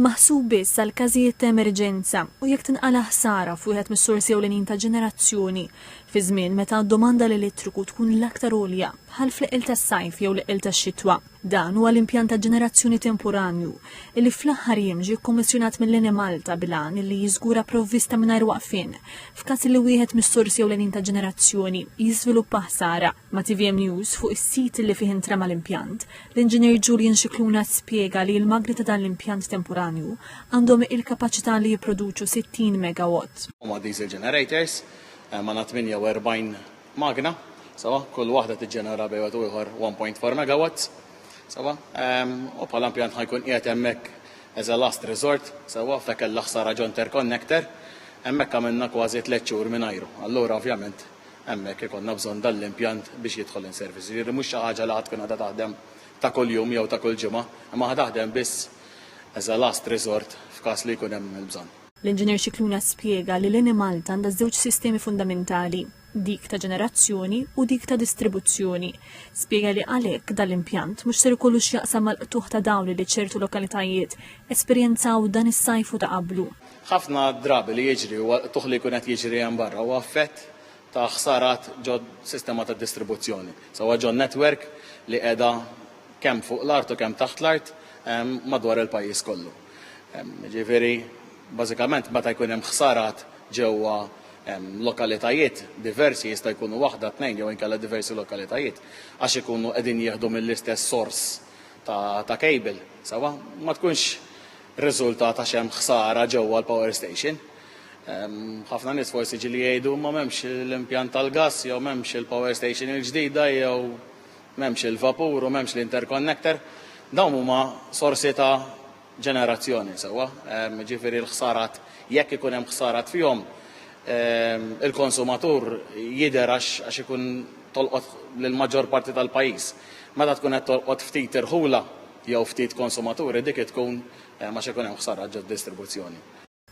Maħsub biss għal każijiet ta' emerġenza u jekk tinqala ħsara f'wieħed mis-sorsi ewlenin ta' ġenerazzjoni fi żmien meta d-domanda l-elettriku tkun l-aktar għolja bħal fl-iqil tas-sajf jew l-iqil tax-xitwa. Dan huwa l-impjant ta' ġenerazzjoni temporanju li fl-aħħar jiem ġie kkommissjonat mill-Eni Malta bilan li jiżgura provvista mingħajr waqfien f'każ li wieħed mis-sorsi ewlenin ta' ġenerazzjoni jiżviluppa ħsara. Ma' TVM News fuq is-sit li fih intrema l-impjant, l-Inġinier Julian Scicluna spjega li l-magni ta' dan l-impjant temporanju għandhom il-kapaċità li jipproduċu 60 megawatt. Huma diesel generators ma' 48 magna, sawa, kull waħda tiġġenera bejn ieħor 1.4 megawatts. Sawa, u bħala impjant ħajkun qiegħed hemmhekk as a last resort, sawa, f'dak il-ħsara ġo interconnector, hemmhekk għamilna kważi 3 xhur mingħajru. Allura ovvjament hemmhekk ikollna bżonn dan-l-impjant biex jidħol in service. Jiġifieri mhux xi ħaġa li ħadd tkun qiegħda taħdem ta' kuljum jew ta' kull ġimgħa, imma taħdem biss as a last resort f'każ li jkun hemm il-bżonn. L-Inġinier Scicluna spjega li l-Eni Malta għandha żewġ sistemi fundamentali, dik ta' ġenerazzjoni u dik ta' distribuzzjoni. Spjega li għalhekk dal-impjant mhux ser ikollu x'jaqsam mal-qtuħ ta' dawn li ċertu lokalitajiet esperjenzaw dan is-sajf u ta' qablu. Ħafna drabi li jiġri u tuħ li jkun qed jiġri hemm barra huwa effett ta' ħsarat ġo sistema ta' distribuzzjoni. Sawa ġo netwerk li qiegħda kemm fuq l-art u kemm taħt l-art madwar il-pajjiż kollu. Ġifieri bażikament meta jkun hemm ħsarat ġewwa lokalitajiet diversi jista' jkunu waħda tnejn jew inkella diversi lokalitajiet għax ikunu qegħdin jieħdu mill-istess sors ta' cable, sawa, ma tkunx riżultat għax hemm ħsara ġewwa l-power station. Ħafna nies forsi ġieli jgħidu ma m'hemmx l-impjant tal-gass jew m'hemmx il-power station il-ġdida jew m'hemmx il-vapur u m'hemmx l-interconnector. Dawn huma sorsi ta' ġenerazzjoni, sawa, ġifieri l-ħsarat jekk ikun hemm ħsarat fihom il-konsumatur jidher għax ikun tolqot lill-maġġor parti tal-pajjiż. Meta tkun qed tolqot ftit irħula jew ftit konsumaturi dik tkun għax ikun hemm ħsara ġod-distribuzzjoni.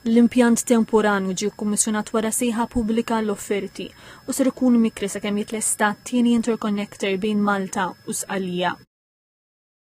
L-impjant temporanju ġie kkummissjonat wara sejħa pubblika l-offerti u ser ikun mikri sakemm jitlesta t-tieni interconnector bejn Malta u Sqallija.